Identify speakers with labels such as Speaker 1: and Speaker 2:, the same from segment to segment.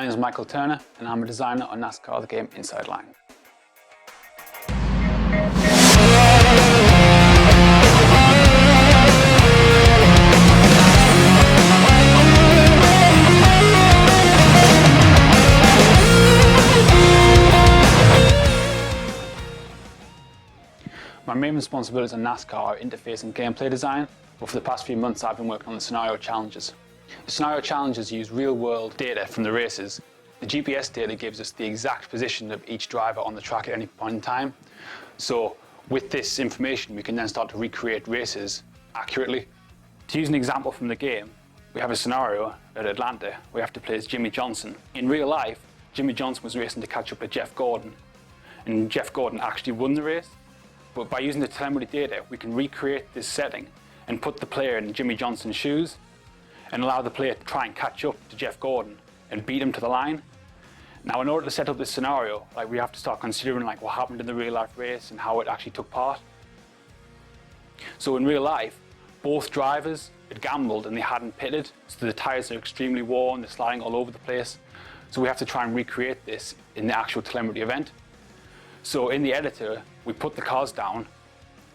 Speaker 1: My name is Michael Turner and I'm a designer on NASCAR The Game Inside Line. My main responsibilities on NASCAR are interface and gameplay design, but for the past few months I've been working on the scenario challenges. The scenario challenges use real-world data from the races. The GPS data gives us the exact position of each driver on the track at any point in time. So with this information we can then start to recreate races accurately. To use an example from the game, we have a scenario at Atlanta where we have to play as Jimmy Johnson. In real life, Jimmy Johnson was racing to catch up with Jeff Gordon, and Jeff Gordon actually won the race. But by using the telemetry data, we can recreate this setting and put the player in Jimmy Johnson's shoes and allow the player to try and catch up to Jeff Gordon and beat him to the line. Now, in order to set up this scenario, we have to start considering what happened in the real life race and how it actually took part. So in real life, both drivers had gambled and they hadn't pitted, so the tyres are extremely worn, they're sliding all over the place. So we have to try and recreate this in the actual telemetry event. So in the editor, we put the cars down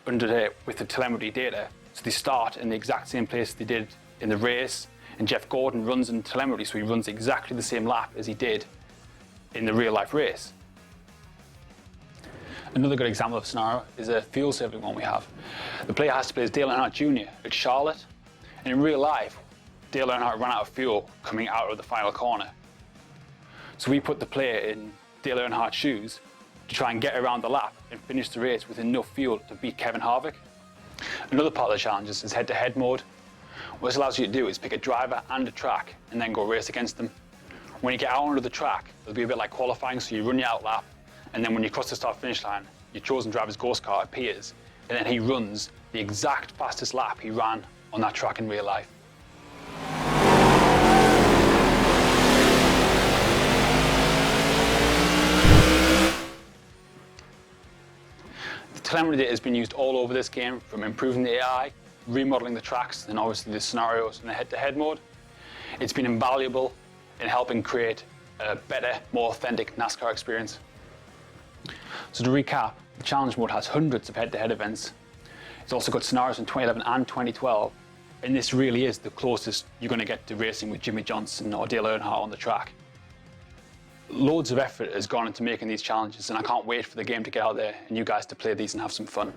Speaker 1: with the telemetry data, so they start in the exact same place they did in the race, and Jeff Gordon runs in telemetry, so he runs exactly the same lap as he did in the real life race. Another good example of a scenario is a fuel saving one we have. The player has to play as Dale Earnhardt Jr. at Charlotte, and in real life, Dale Earnhardt ran out of fuel coming out of the final corner. So we put the player in Dale Earnhardt's shoes to try and get around the lap and finish the race with enough fuel to beat Kevin Harvick. Another part of the challenges is head-to-head mode. What this allows you to do is pick a driver and a track and then go race against them. When you get out onto the track, it'll be a bit like qualifying, so you run your out lap, and then when you cross the start-finish line, your chosen driver's ghost car appears, and then he runs the exact fastest lap he ran on that track in real life. The telemetry data has been used all over this game, from improving the AI, remodeling the tracks, and obviously the scenarios in the head-to-head mode. It's been invaluable in helping create a better, more authentic NASCAR experience. So to recap, the challenge mode has hundreds of head-to-head events. It's also got scenarios in 2011 and 2012, and this really is the closest you're going to get to racing with Jimmy Johnson or Dale Earnhardt on the track. Loads of effort has gone into making these challenges, and I can't wait for the game to get out there and you guys to play these and have some fun.